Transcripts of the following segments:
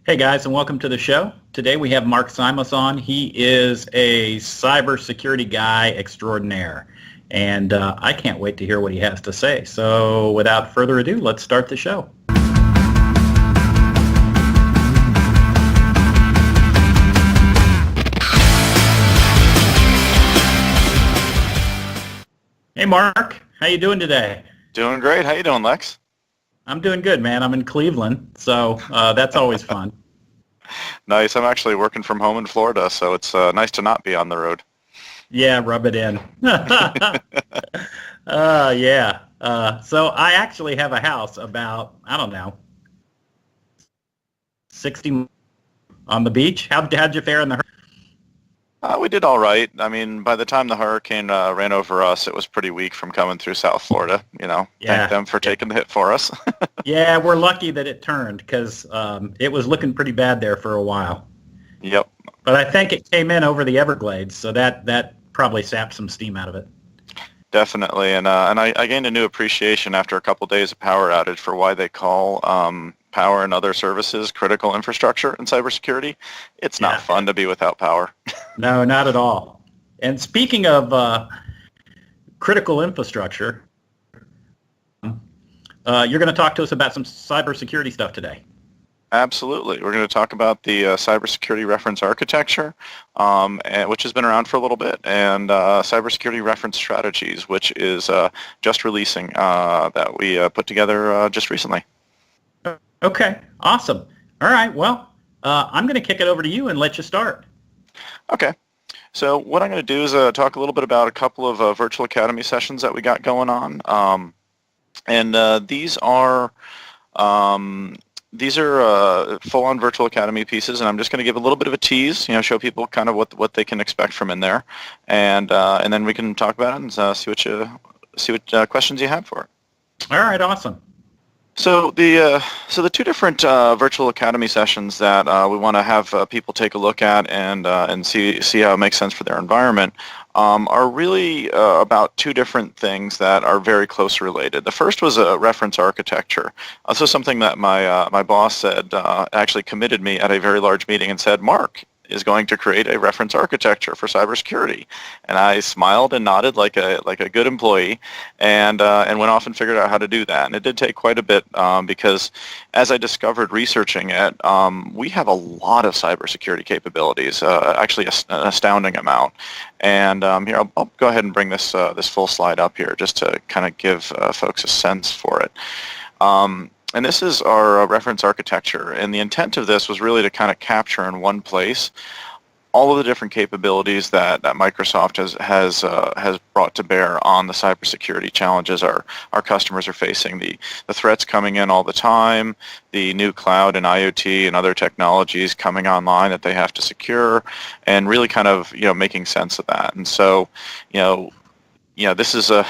Hey guys, and welcome to the show. Today we have Mark Simos on. He is a cybersecurity guy extraordinaire, and I can't wait to hear what he has to say. So without further ado, let's start the show. Hey Mark, how you doing today? Doing great. How you doing, Lex? I'm doing good, man. I'm in Cleveland, so that's always fun. Nice. I'm actually working from home in Florida, so it's nice to not be on the road. Yeah, rub it in. Yeah. So I actually have a house about, I don't know, 60 on the beach. How'd you fare in the hurricane? We did all right. I mean, by the time the hurricane ran over us, it was pretty weak from coming through South Florida. Thank them for taking the hit for us. Yeah, we're lucky that it turned because it was looking pretty bad there for a while. Yep. But I think it came in over the Everglades, so that probably sapped some steam out of it. Definitely. And I gained a new appreciation after a couple days of power outage for why they call power and other services critical infrastructure in cybersecurity. It's not fun to be without power. No, not at all. And speaking of critical infrastructure, you're going to talk to us about some cybersecurity stuff today. Absolutely. We're going to talk about the cybersecurity reference architecture, which has been around for a little bit, and cybersecurity reference strategies, which is just releasing that we put together just recently. Okay, awesome. All right, well, I'm going to kick it over to you and let you start. Okay. So what I'm going to do is talk a little bit about a couple of virtual academy sessions that we got going on. These are full-on virtual academy pieces, and I'm just going to give a little bit of a tease, show people kind of what they can expect from in there, and then we can talk about it and see what questions you have for it. All right, awesome. So the two different virtual academy sessions that we want to have people take a look at and see how it makes sense for their environment are really about two different things that are very close related. The first was a reference architecture. So something that my boss said actually committed me at a very large meeting and said, Mark is going to create a reference architecture for cybersecurity. And I smiled and nodded like a good employee, and went off and figured out how to do that. And it did take quite a bit because as I discovered researching it, we have a lot of cybersecurity capabilities, actually an astounding amount. And here, I'll go ahead and bring this full slide up here just to kind of give folks a sense for it. And this is our reference architecture, and the intent of this was really to kind of capture in one place all of the different capabilities that Microsoft has brought to bear on the cybersecurity challenges our customers are facing, the threats coming in all the time, the new cloud and IoT and other technologies coming online that they have to secure, and really kind of making sense of that. And so this is a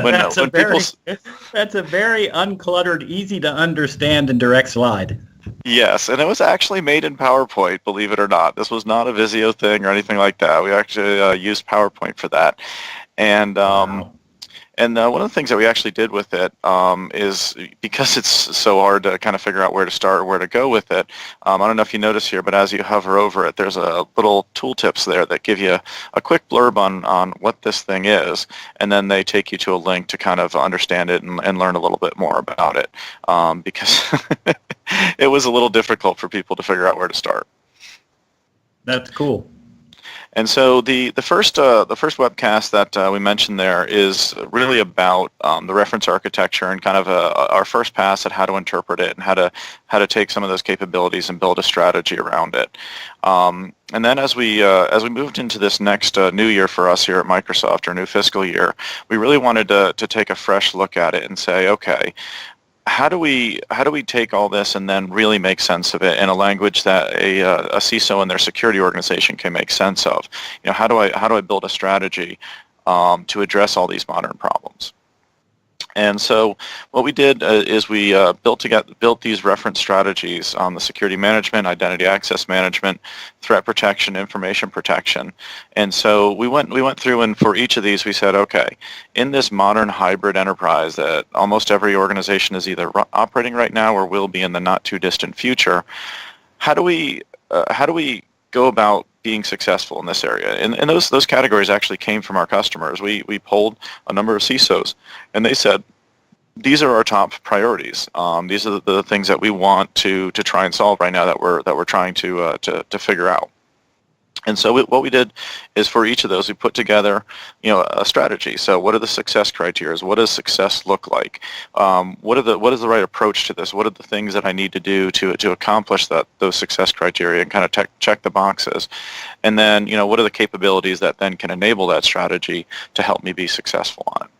that's a very uncluttered, easy to understand and direct slide. Yes, and it was actually made in PowerPoint, believe it or not. This was not a Visio thing or anything like that. We actually used PowerPoint for that. And Wow. And one of the things that we actually did with it is, because it's so hard to kind of figure out where to start or where to go with it, I don't know if you notice here, but as you hover over it, there's a little tooltips there that give you a quick blurb on what this thing is, and then they take you to a link to kind of understand it and learn a little bit more about it, because it was a little difficult for people to figure out where to start. That's cool. And so the first webcast that we mentioned there is really about the reference architecture and kind of our first pass at how to interpret it and how to take some of those capabilities and build a strategy around it. And then as we moved into this next new year for us here at Microsoft, our new fiscal year, we really wanted to take a fresh look at it and say, okay, how do we take all this and then really make sense of it in a language that a CISO and their security organization can make sense of? How do I build a strategy to address all these modern problems? And so what we did is we built these reference strategies on the security management, identity access management, threat protection, information protection. And so we went through, and for each of these we said, okay, in this modern hybrid enterprise that almost every organization is either operating right now or will be in the not too distant future, how do we go about being successful in this area? And those categories actually came from our customers. We polled a number of CISOs, and they said, these are our top priorities. These are the things that we want to try and solve right now that we're trying to figure out. And so what we did is for each of those, we put together, a strategy. So what are the success criteria? What does success look like? What is the right approach to this? What are the things that I need to do to accomplish those success criteria and kind of check the boxes? And then, what are the capabilities that then can enable that strategy to help me be successful on it?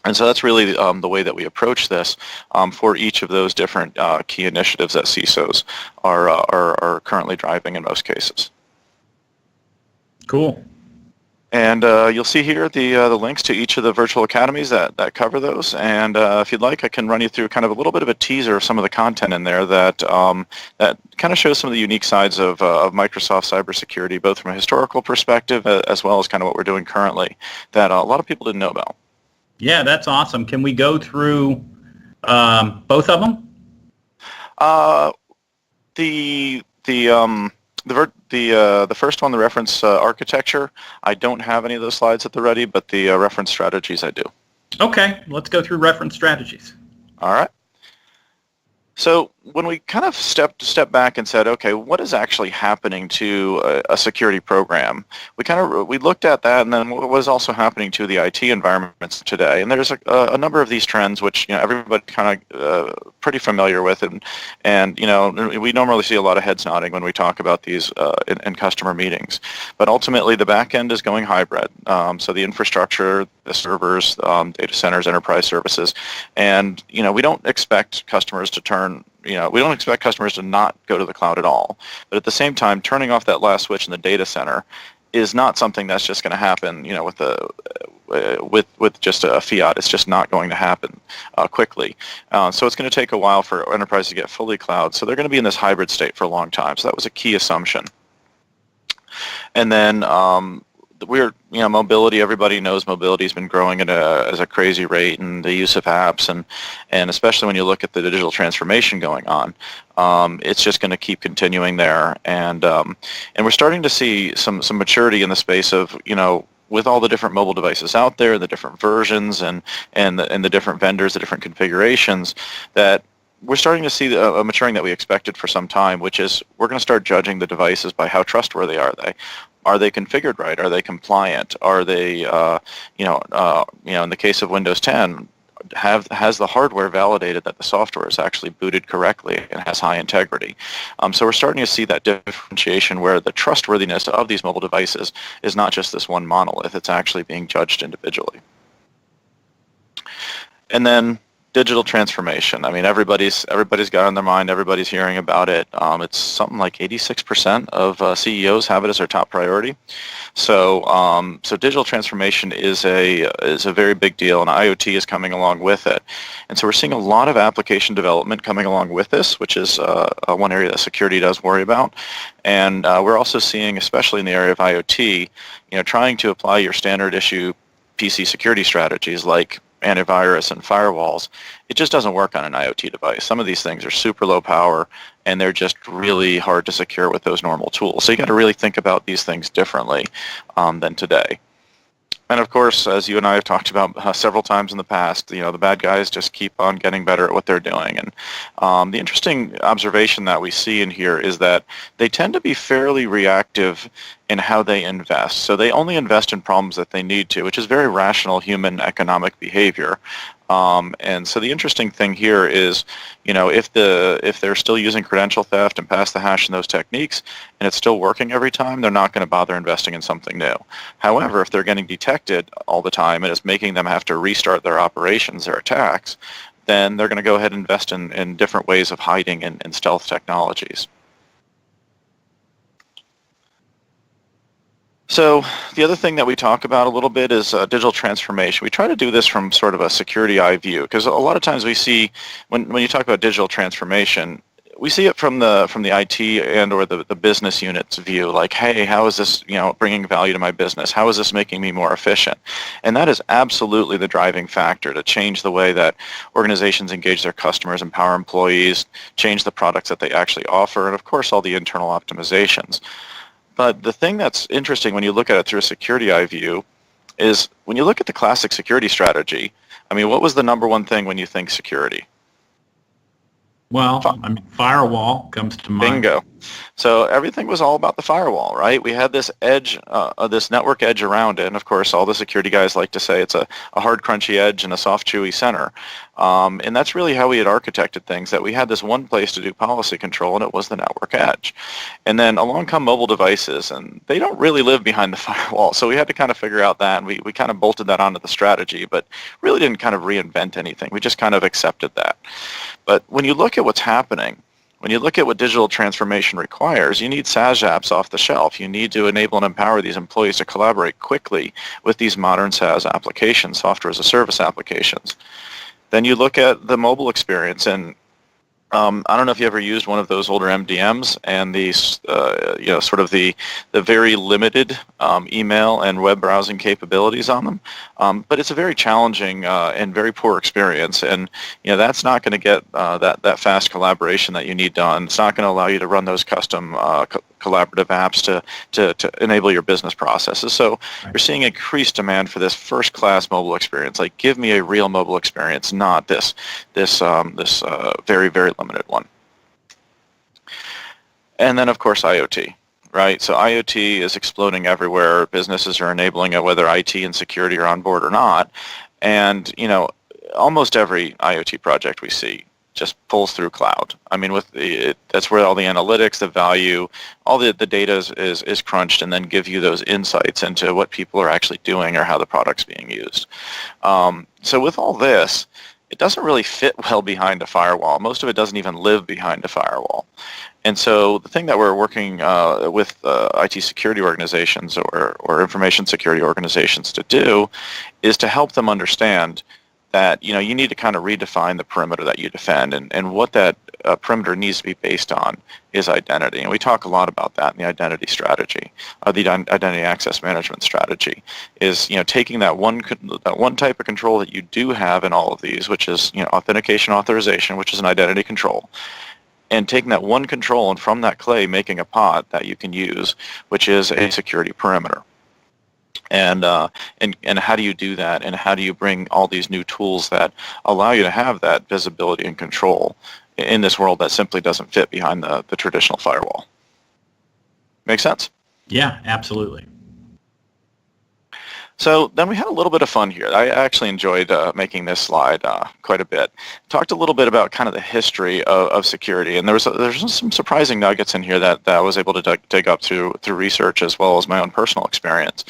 And so that's really the way that we approach this for each of those different key initiatives that CISOs are currently driving in most cases. Cool. And you'll see here the links to each of the virtual academies that cover those. And if you'd like, I can run you through kind of a little bit of a teaser of some of the content in there that kind of shows some of the unique sides of Microsoft cybersecurity, both from a historical perspective as well as kind of what we're doing currently that a lot of people didn't know about. Yeah, that's awesome. Can we go through both of them? The first one, the reference architecture, I don't have any of those slides at the ready, but the reference strategies I do. Okay, let's go through reference strategies. All right. So when we kind of stepped back and said, okay, what is actually happening to a security program? We looked at that, and then what was also happening to the IT environments today. And there's a number of these trends which everybody kind of pretty familiar with, and we normally see a lot of heads nodding when we talk about these in customer meetings. But ultimately, the back end is going hybrid. So the infrastructure, the servers, data centers, enterprise services, and we don't expect customers to we don't expect customers to not go to the cloud at all. But at the same time, turning off that last switch in the data center is not something that's just going to happen, with just a fiat. It's just not going to happen quickly. So it's going to take a while for enterprises to get fully cloud. So they're going to be in this hybrid state for a long time. So that was a key assumption. And then mobility, everybody knows mobility has been growing at a crazy rate, and the use of apps, and especially when you look at the digital transformation going on, it's just going to keep continuing there. And we're starting to see some maturity in the space of, with all the different mobile devices out there, the different versions and the different vendors, the different configurations, that we're starting to see a maturing that we expected for some time, which is we're going to start judging the devices by how trustworthy are they. Are they configured right? Are they compliant? Are they, in the case of Windows 10, has the hardware validated that the software is actually booted correctly and has high integrity? So we're starting to see that differentiation where the trustworthiness of these mobile devices is not just this one monolith, it's actually being judged individually. And then digital transformation. I mean, everybody's got on their mind. Everybody's hearing about it. It's something like 86% of CEOs have it as their top priority. So digital transformation is a very big deal, and IoT is coming along with it. And so we're seeing a lot of application development coming along with this, which is one area that security does worry about. And we're also seeing, especially in the area of IoT, trying to apply your standard issue PC security strategies like antivirus and firewalls. It just doesn't work on an IoT device. Some of these things are super low power, and they're just really hard to secure with those normal tools. So you got to really think about these things differently than today. And of course, as you and I have talked about several times in the past, the bad guys just keep on getting better at what they're doing. And the interesting observation that we see in here is that they tend to be fairly reactive in how they invest. So they only invest in problems that they need to, which is very rational human economic behavior. And so the interesting thing here is, if they're still using credential theft and pass the hash and those techniques, and it's still working every time, they're not going to bother investing in something new. However, if they're getting detected all the time and it's making them have to restart their operations, their attacks, then they're going to go ahead and invest in different ways of hiding and stealth technologies. So the other thing that we talk about a little bit is digital transformation. We try to do this from sort of a security eye view, because a lot of times we see when you talk about digital transformation, we see it from the IT and or the business unit's view, like, hey, how is this bringing value to my business? How is this making me more efficient? And that is absolutely the driving factor to change the way that organizations engage their customers, empower employees, change the products that they actually offer, and of course all the internal optimizations. But the thing that's interesting when you look at it through a security eye view is when you look at the classic security strategy, I mean, what was the number one thing when you think security? Well, I mean, firewall comes to mind. Bingo. So everything was all about the firewall, right? We had this edge, this network edge around it, and of course all the security guys like to say it's a hard, crunchy edge and a soft, chewy center. And that's really how we had architected things, that we had this one place to do policy control, and it was the network edge. And then along come mobile devices, and they don't really live behind the firewall, so we had to kind of figure out that, and we kind of bolted that onto the strategy, but really didn't kind of reinvent anything. We just kind of accepted that. But when you look at what's happening, when you look at what digital transformation requires, you need SaaS apps off the shelf. You need to enable and empower these employees to collaborate quickly with these modern SaaS applications, software as a service applications. Then you look at the mobile experience, and I don't know if you ever used one of those older MDMs and these, sort of the very limited email and web browsing capabilities on them. But it's a very challenging and very poor experience, and that's not going to get that fast collaboration that you need done. It's not going to allow you to run those custom collaborative apps to enable your business processes. So you're seeing increased demand for this first-class mobile experience. Like, give me a real mobile experience, not this very, very limited one. And then, of course, IoT, right? So IoT is exploding everywhere. Businesses are enabling it, whether IT and security are on board or not. And, almost every IoT project we see just pulls through cloud. I mean, that's where all the analytics, the value, all the data is crunched, and then give you those insights into what people are actually doing or how the product's being used. So with all this, it doesn't really fit well behind a firewall. Most of it doesn't even live behind a firewall. And so the thing that we're working with IT security organizations or information security organizations to do is to help them understand that you need to kind of redefine the perimeter that you defend, and what that perimeter needs to be based on is identity. And we talk a lot about that in the identity strategy, the identity access management strategy, is taking that one type of control that you do have in all of these, which is authentication authorization, which is an identity control, and taking that one control and from that clay making a pot that you can use, which is a security perimeter. And how do you do that, and how do you bring all these new tools that allow you to have that visibility and control in this world that simply doesn't fit behind the traditional firewall? Make sense? Yeah, absolutely. So then we had a little bit of fun here. I actually enjoyed making this slide quite a bit. Talked a little bit about kind of the history of security, and there's some surprising nuggets in here that I was able to dig up through research as well as my own personal experience.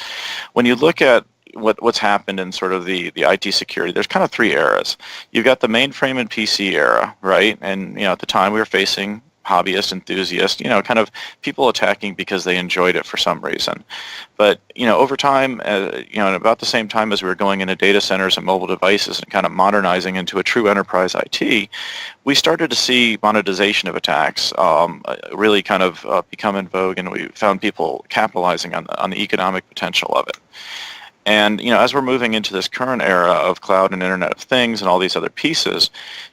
When you look at what's happened in sort of the IT security, there's kind of three eras. You've got the mainframe and PC era, right? And at the time we were facing hobbyists, enthusiasts, kind of people attacking because they enjoyed it for some reason. But, over time, and about the same time as we were going into data centers and mobile devices and kind of modernizing into a true enterprise IT, we started to see monetization of attacks really kind of become in vogue, and we found people capitalizing on the economic potential of it. And as we're moving into this current era of cloud and Internet of Things and all these other pieces,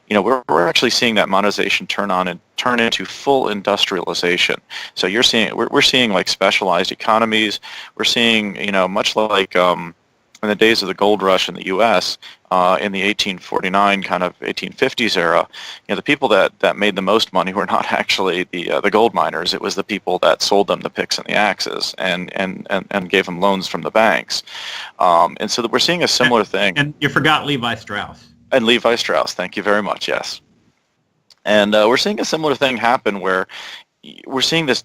we're actually seeing that monetization turn into full industrialization. So we're seeing like specialized economies. We're seeing much like in the days of the gold rush in the U.S. In the 1849 kind of 1850s era, the people that made the most money were not actually the gold miners. It was the people that sold them the picks and the axes and gave them loans from the banks. And so we're seeing a similar thing. And you forgot Levi Strauss. And Levi Strauss, thank you very much. Yes. And we're seeing a similar thing happen where we're seeing this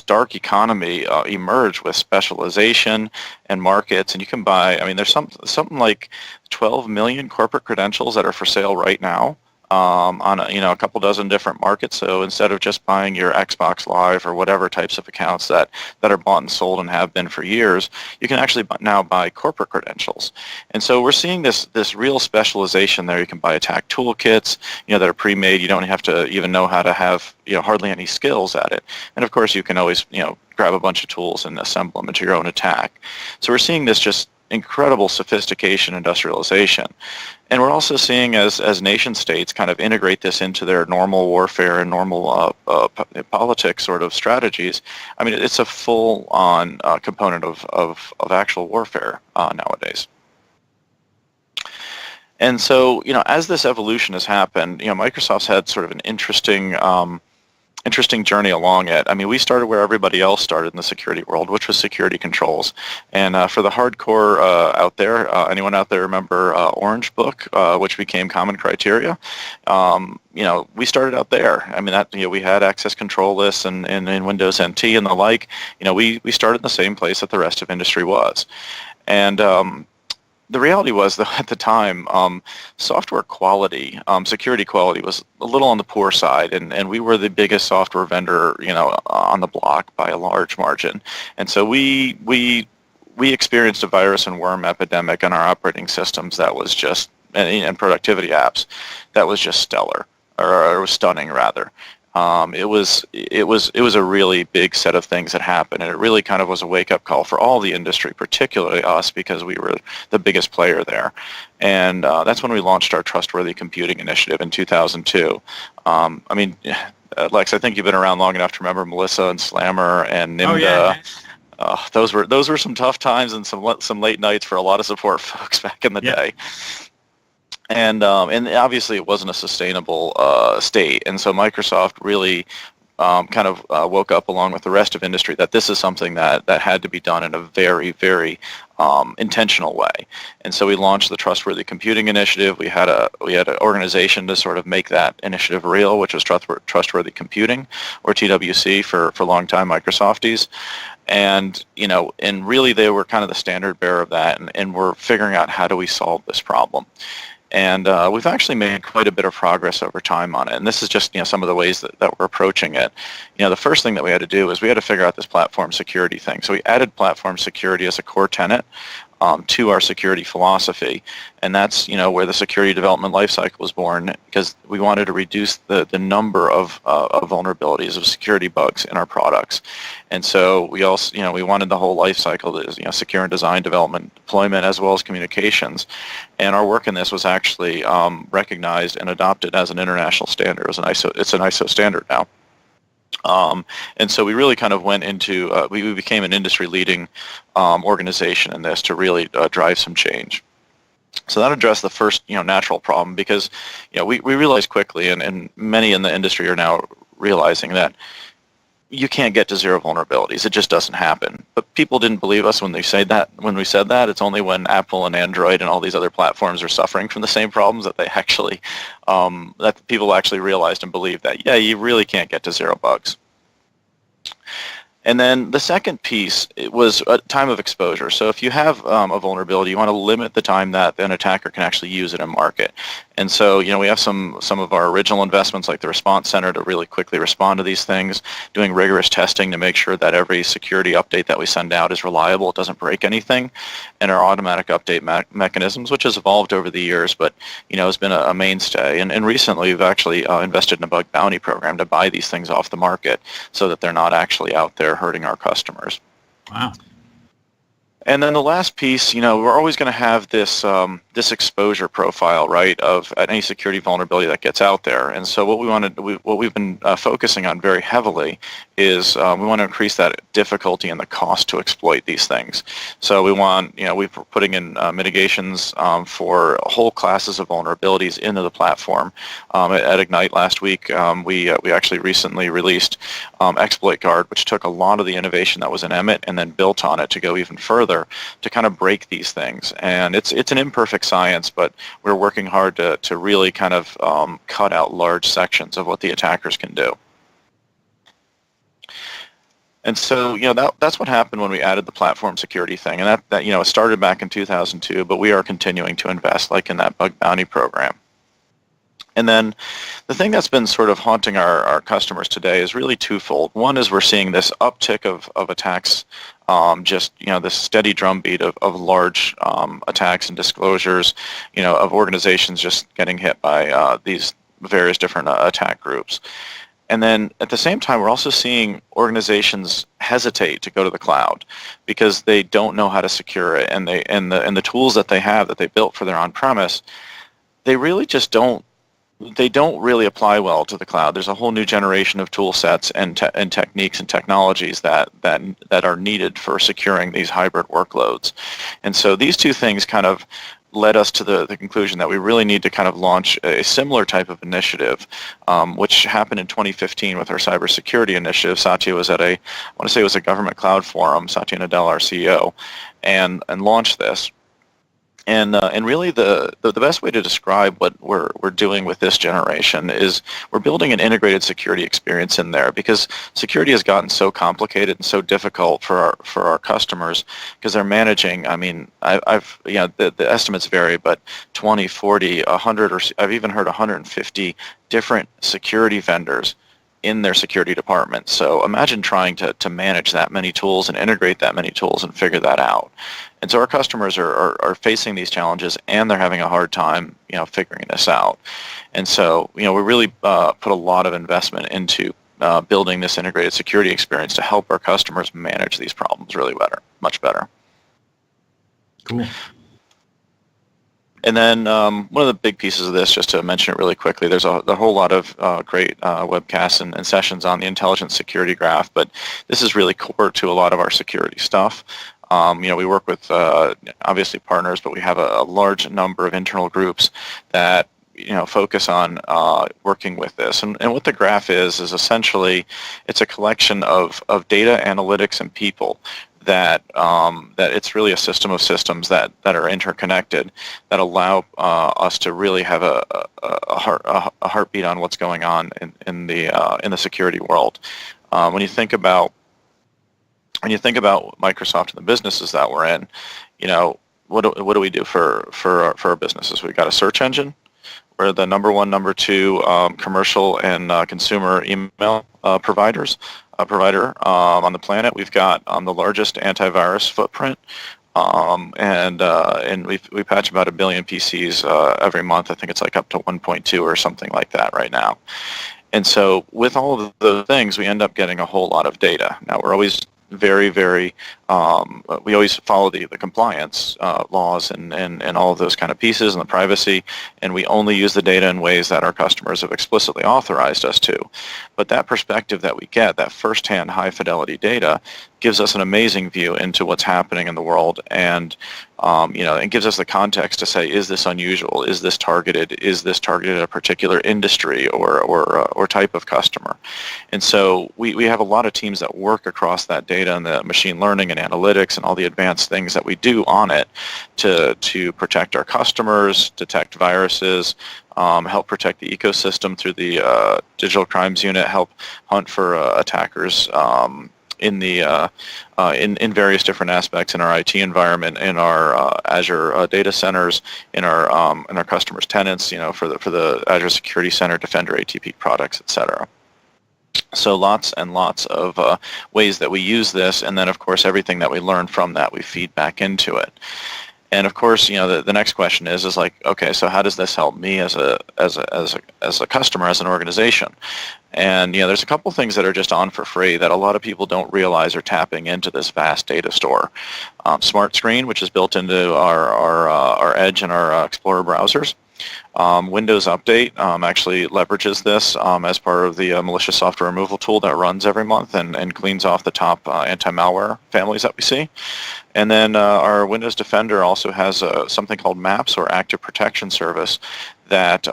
dark economy emerge with specialization and markets, and you can buy. I mean, there's something like 12 million corporate credentials that are for sale right now on a couple dozen different markets. So instead of just buying your Xbox Live or whatever types of accounts that are bought and sold and have been for years, you can actually now buy corporate credentials. And so we're seeing this real specialization there. You can buy attack toolkits, that are pre-made. You don't have to even know how to have hardly any skills at it. And of course, you can always grab a bunch of tools and assemble them into your own attack. So we're seeing this just incredible sophistication, industrialization. And we're also seeing as nation states kind of integrate this into their normal warfare and normal politics sort of strategies. I mean, it's a full-on component of actual warfare nowadays. And so, as this evolution has happened, Microsoft's had sort of an interesting journey along it. I mean, we started where everybody else started in the security world, which was security controls. And for the hardcore out there, anyone out there remember Orange Book, which became Common Criteria? We started out there. I mean, we had access control lists and in Windows NT and the like. We started in the same place that the rest of industry was. And the reality was, though, at the time, software quality, security quality was a little on the poor side, and we were the biggest software vendor, on the block by a large margin. And so we experienced a virus and worm epidemic on our operating systems that was just, and productivity apps, that was just stellar, or it was stunning rather. It was a really big set of things that happened, and it really kind of was a wake-up call for all the industry, particularly us, because we were the biggest player there. And that's when we launched our Trustworthy Computing initiative in 2002. Lex, I think you've been around long enough to remember Melissa and Slammer and Nimda. Oh, yeah. Those were some tough times and some late nights for a lot of support folks back in the day. And obviously it wasn't a sustainable state, and so Microsoft really kind of woke up along with the rest of industry that this is something that had to be done in a very, very intentional way. And so we launched the Trustworthy Computing initiative. We had an organization to sort of make that initiative real, which was Trustworthy Computing, or TWC for longtime Microsofties. And and really they were kind of the standard bearer of that, and we're figuring out how do we solve this problem. And we've actually made quite a bit of progress over time on it. And this is just some of the ways that we're approaching it. The first thing that we had to do is we had to figure out this platform security thing. So we added platform security as a core tenet to our security philosophy. And that's where the security development lifecycle was born, because we wanted to reduce the number of vulnerabilities, of security bugs in our products. And so we also we wanted the whole lifecycle, secure and design, development, deployment, as well as communications. And our work in this was actually recognized and adopted as an international standard. It's an ISO standard now. And so we really kind of went into, we became an industry-leading organization in this to really drive some change. So that addressed the first, natural problem, because, we realized quickly, and many in the industry are now realizing that you can't get to zero vulnerabilities. It just doesn't happen. But people didn't believe us when we said that. It's only when Apple and Android and all these other platforms are suffering from the same problems that they actually, that people actually realized and believed that, yeah, you really can't get to zero bugs. And then the second piece, it was a time of exposure. So if you have a vulnerability, you want to limit the time that an attacker can actually use it and market. And so, we have some of our original investments, like the Response Center, to really quickly respond to these things, doing rigorous testing to make sure that every security update that we send out is reliable, it doesn't break anything, and our automatic update mechanisms, which has evolved over the years, but, has been a mainstay. And recently, we've actually invested in a bug bounty program to buy these things off the market so that they're not actually out there hurting our customers. Wow. And then the last piece, we're always going to have this this exposure profile, right, of any security vulnerability that gets out there. And so what we've been focusing on very heavily is we want to increase that difficulty and the cost to exploit these things. So we're putting in mitigations for whole classes of vulnerabilities into the platform. At Ignite last week, we actually recently released Exploit Guard, which took a lot of the innovation that was in Emmet and then built on it to go even further to kind of break these things. And it's an imperfect science, but we're working hard to really kind of cut out large sections of what the attackers can do. And so, that's what happened when we added the platform security thing. And that it started back in 2002, but we are continuing to invest, like in that bug bounty program. And then the thing that's been sort of haunting our customers today is really twofold. One is we're seeing this uptick of attacks, just, this steady drumbeat of large attacks and disclosures, of organizations just getting hit by these various different attack groups. And then at the same time, we're also seeing organizations hesitate to go to the cloud because they don't know how to secure it, and the tools that they have that they built for their on-premise, they really just don't really apply well to the cloud. There's a whole new generation of tool sets and techniques and technologies that are needed for securing these hybrid workloads. And so these two things kind of led us to the conclusion that we really need to kind of launch a similar type of initiative, which happened in 2015 with our cybersecurity initiative. Satya was at I want to say it was a government cloud forum, Satya Nadella, our CEO, and launched this. And really the best way to describe what we're doing with this generation is we're building an integrated security experience in there, because security has gotten so complicated and so difficult for our customers, because they're managing, the estimates vary, but 20, 40, 100, or I've even heard 150 different security vendors in their security department. So imagine trying to manage that many tools and integrate that many tools and figure that out. And so our customers are facing these challenges, and they're having a hard time, figuring this out. And so, we really put a lot of investment into building this integrated security experience to help our customers manage these problems really much better. Cool. And then one of the big pieces of this, just to mention it really quickly, there's a whole lot of great webcasts and sessions on the intelligent security graph, but this is really core to a lot of our security stuff. We work with obviously partners, but we have a large number of internal groups that focus on working with this. And what the graph is essentially it's a collection of data, analytics, and people that it's really a system of systems that are interconnected that allow us to really have a heartbeat on what's going on in the security world. When you think about Microsoft and the businesses that we're in, what do we do for our businesses? We've got a search engine. We're the number one, number two commercial and consumer email provider on the planet. We've got the largest antivirus footprint, and we patch about 1 billion PCs every month. I think it's like up to 1.2 or something like that right now. And so with all of those things, we end up getting a whole lot of data. Now we're always very, very, we always follow the compliance laws and all of those kind of pieces and the privacy, and we only use the data in ways that our customers have explicitly authorized us to. But that perspective that we get, that firsthand high-fidelity data, gives us an amazing view into what's happening in the world, and it gives us the context to say, is this unusual? Is this targeted? Is this targeted at a particular industry or type of customer? And so we have a lot of teams that work across that data and the machine learning and analytics and all the advanced things that we do on it to protect our customers, detect viruses, help protect the ecosystem through the digital crimes unit, help hunt for attackers in various different aspects in our IT environment, in our Azure data centers, in our customers' tenants, for the Azure Security Center, Defender, ATP products, etc. So lots and lots of ways that we use this, and then of course everything that we learn from that we feed back into it. And of course, the next question is like, okay, so how does this help me as a customer, as an organization? And there's a couple things that are just on for free that a lot of people don't realize are tapping into this vast data store. Smart Screen, which is built into our Edge and our Explorer browsers. Windows Update actually leverages this as part of the malicious software removal tool that runs every month and cleans off the top anti-malware families that we see. And then our Windows Defender also has something called MAPS, or Active Protection Service, that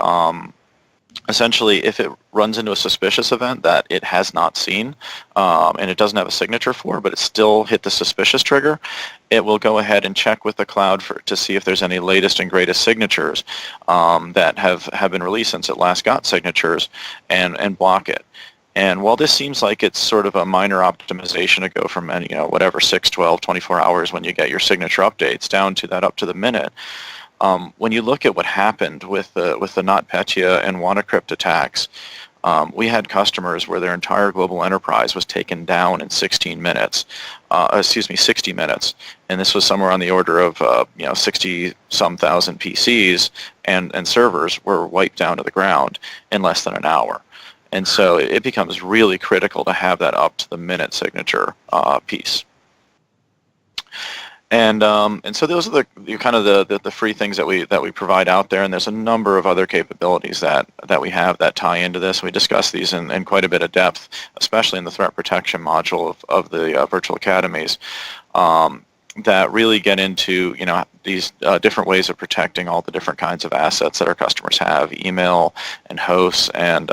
essentially, if it runs into a suspicious event that it has not seen and it doesn't have a signature for, but it still hit the suspicious trigger, it will go ahead and check with the cloud to see if there's any latest and greatest signatures that have been released since it last got signatures, and block it. And while this seems like it's sort of a minor optimization to go from 6, 12, 24 hours when you get your signature updates down to that up to the minute, When you look at what happened with the NotPetya and WannaCrypt attacks, we had customers where their entire global enterprise was taken down in 16 minutes, 60 minutes, and this was somewhere on the order of 60-some thousand PCs and servers were wiped down to the ground in less than an hour. And so it becomes really critical to have that up to the minute signature piece. And so those are the free things that we provide out there, and there's a number of other capabilities that we have that tie into this. We discuss these in quite a bit of depth, especially in the threat protection module of the virtual academies, that really get into these different ways of protecting all the different kinds of assets that our customers have, email and hosts and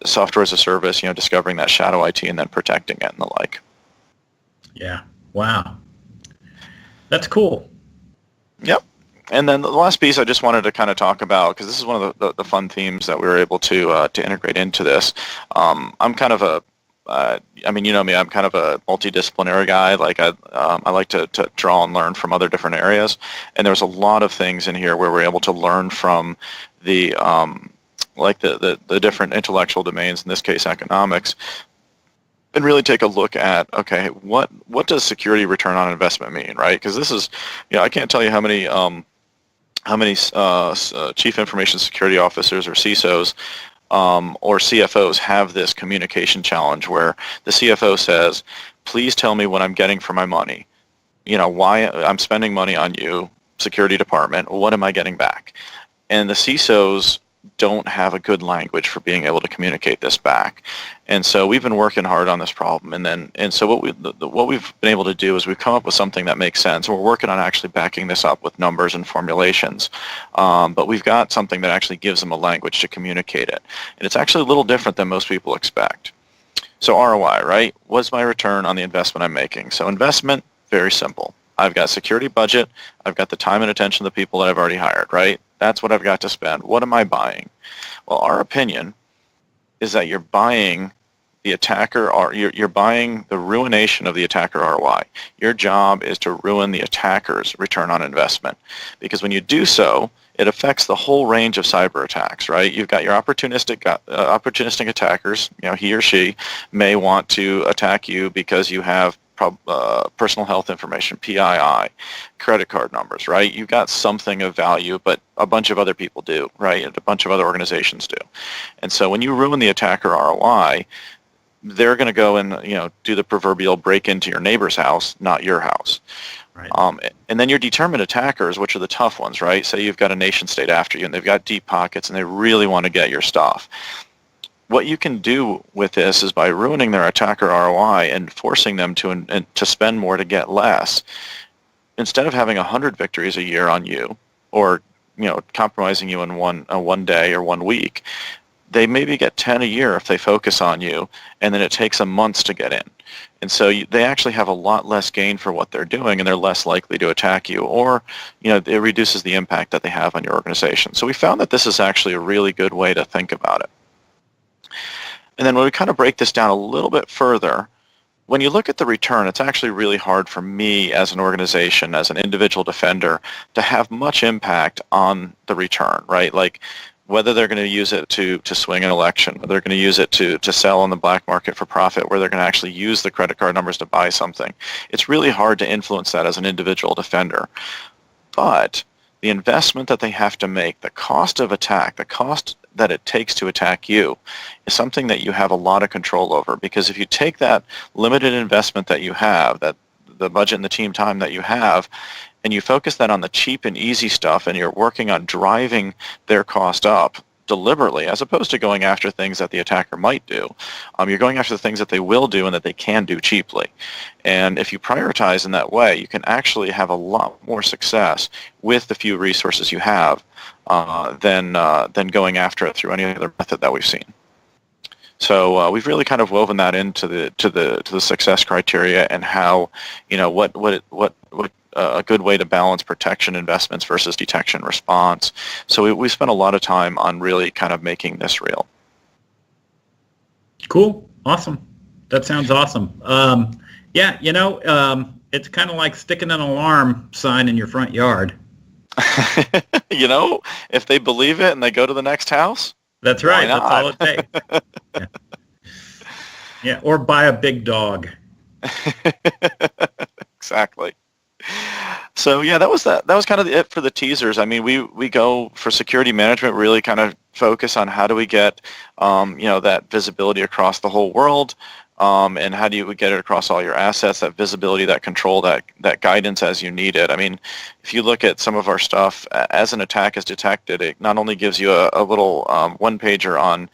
software as a service, discovering that shadow IT and then protecting it and the like. Yeah. Wow. That's cool. Yep. And then the last piece I just wanted to kind of talk about, because this is one of the fun themes that we were able to integrate into this. I'm kind of a you know me, I'm kind of a multidisciplinary guy. Like I like to draw and learn from other different areas. And there's a lot of things in here where we're able to learn from the different intellectual domains, in this case economics, and really take a look at, okay, what does security return on investment mean, right? Because this is, I can't tell you how many chief information security officers or CISOs or CFOs have this communication challenge where the CFO says, please tell me what I'm getting for my money. Why I'm spending money on you, security department, what am I getting back? And the CISOs don't have a good language for being able to communicate this back. And so we've been working hard on this problem. And so what we've been able to do is we've come up with something that makes sense. And we're working on actually backing this up with numbers and formulations. But we've got something that actually gives them a language to communicate it. And it's actually a little different than most people expect. So ROI, right? What's my return on the investment I'm making? So investment, very simple. I've got security budget. I've got the time and attention of the people that I've already hired, right? That's what I've got to spend. What am I buying? Well, our opinion is that you're buying the attacker, or you're buying the ruination of the attacker ROI. Your job is to ruin the attacker's return on investment, because when you do so, it affects the whole range of cyber attacks, right? You've got your opportunistic attackers. He or she may want to attack you because you have personal health information, PII, credit card numbers, right? You've got something of value, but a bunch of other people do, right? And a bunch of other organizations do. And so when you ruin the attacker ROI, they're going to go and do the proverbial break into your neighbor's house, not your house. Right. And then your determined attackers, which are the tough ones, right? Say you've got a nation state after you, and they've got deep pockets, and they really want to get your stuff. What you can do with this is by ruining their attacker ROI and forcing them to spend more to get less. Instead of having 100 victories a year on you, or compromising you in one day or 1 week, they maybe get 10 a year if they focus on you, and then it takes them months to get in. And so they actually have a lot less gain for what they're doing, and they're less likely to attack you, or it reduces the impact that they have on your organization. So we found that this is actually a really good way to think about it. And then when we kind of break this down a little bit further, when you look at the return, it's actually really hard for me as an organization, as an individual defender, to have much impact on the return, right? Like whether they're going to use it to swing an election, whether they're going to use it to sell on the black market for profit, where they're going to actually use the credit card numbers to buy something. It's really hard to influence that as an individual defender. But the investment that they have to make, the cost of attack, the cost that it takes to attack you, is something that you have a lot of control over. Because if you take that limited investment that you have, that the budget and the team time that you have, and you focus that on the cheap and easy stuff, and you're working on driving their cost up deliberately, as opposed to going after things that the attacker might do, you're going after the things that they will do and that they can do cheaply. And if you prioritize in that way, you can actually have a lot more success with the few resources you have than going after it through any other method that we've seen. So we've really kind of woven that into the success criteria, and how what a good way to balance protection investments versus detection response. So we spent a lot of time on really kind of making this real. Cool. Awesome. That sounds awesome. Yeah, it's kind of like sticking an alarm sign in your front yard. If they believe it and they go to the next house, That's right. That's all it takes. Yeah. Yeah, or buy a big dog. Exactly. So yeah, that was kind of it for the teasers. I mean, we go for security management, really kind of focus on how do we get that visibility across the whole world, and how do you get it across all your assets, that visibility, that control, that guidance as you need it. I mean, if you look at some of our stuff, as an attack is detected, it not only gives you a little one-pager on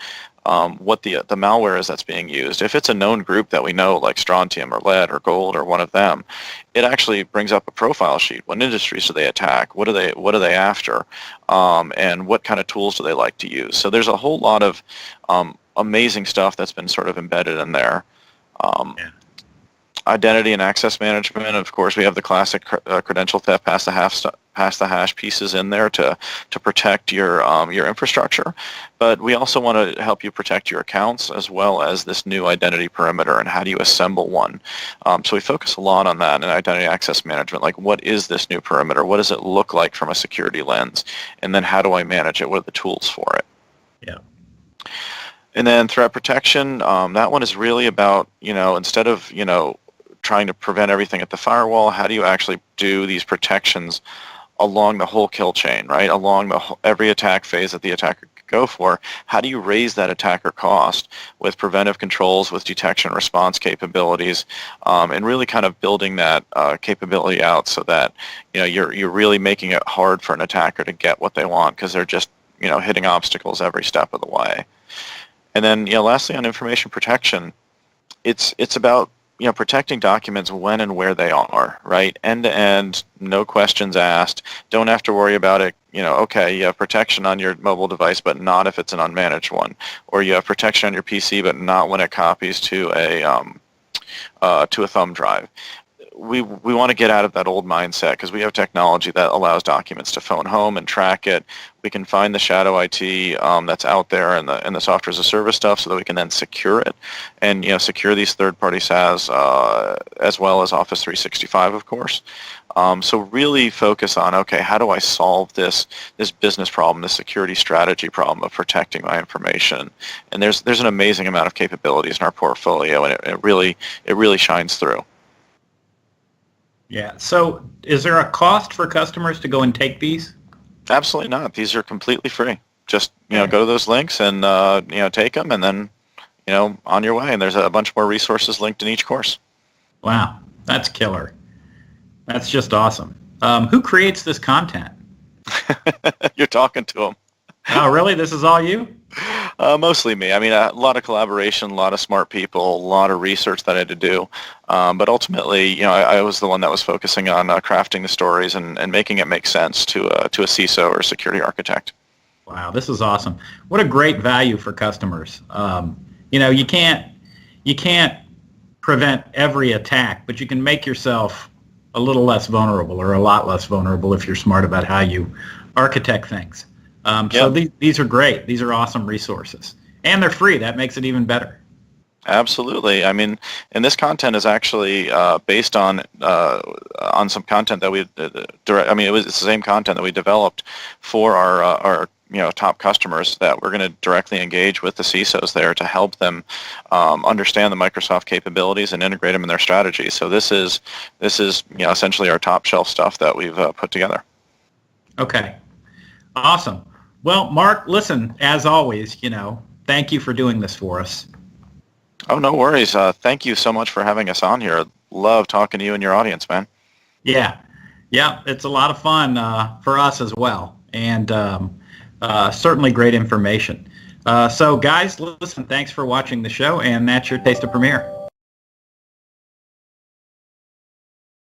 what the malware is that's being used. If it's a known group that we know, like strontium or lead or gold or one of them, it actually brings up a profile sheet. What industries do they attack? What are they after? And what kind of tools do they like to use? So there's a whole lot of amazing stuff that's been sort of embedded in there. Yeah. Identity and access management. Of course, we have the classic credential theft, pass the hash pieces in there to protect your infrastructure. But we also want to help you protect your accounts, as well as this new identity perimeter and how do you assemble one. So we focus a lot on that in identity access management. Like, what is this new perimeter? What does it look like from a security lens? And then how do I manage it? What are the tools for it? Yeah. And then threat protection. That one is really about, instead of trying to prevent everything at the firewall, how do you actually do these protections along the whole kill chain, right? Along every attack phase that the attacker could go for. How do you raise that attacker cost with preventive controls, with detection response capabilities, and really kind of building that capability out so that you're really making it hard for an attacker to get what they want, because they're just hitting obstacles every step of the way. And then lastly, on information protection, it's about protecting documents when and where they are, right? End to end, no questions asked. Don't have to worry about it. Okay, you have protection on your mobile device, but not if it's an unmanaged one. Or you have protection on your PC, but not when it copies to a thumb drive. We want to get out of that old mindset, because we have technology that allows documents to phone home and track it. We can find the shadow IT that's out there and the software as a service stuff, so that we can then secure it and secure these third-party SaaS as well as Office 365, of course. So really focus on, okay, how do I solve this business problem, this security strategy problem of protecting my information? And there's an amazing amount of capabilities in our portfolio, and it really shines through. Yeah. So is there a cost for customers to go and take these? Absolutely not. These are completely free. Just, go to those links and, take them, and then, on your way. And there's a bunch more resources linked in each course. Wow. That's killer. That's just awesome. Who creates this content? You're talking to them. Oh, really? This is all you? Mostly me. I mean, a lot of collaboration, a lot of smart people, a lot of research that I had to do. But ultimately, I was the one that was focusing on crafting the stories and making it make sense to a CISO or a security architect. Wow, this is awesome. What a great value for customers. You can't prevent every attack, but you can make yourself a little less vulnerable, or a lot less vulnerable, if you're smart about how you architect things. So these are great. These are awesome resources. And they're free. That makes it even better. Absolutely. I mean, and this content is actually based on some content that we it's the same content that we developed for our top customers, that we're going to directly engage with the CISOs there to help them understand the Microsoft capabilities and integrate them in their strategy. So this is essentially our top shelf stuff that we've put together. Okay. Awesome. Well, Mark, listen, as always, thank you for doing this for us. Oh, no worries. Thank you so much for having us on here. Love talking to you and your audience, man. Yeah, it's a lot of fun for us as well, and certainly great information. So, guys, listen, thanks for watching the show, and that's your Taste of Premiere.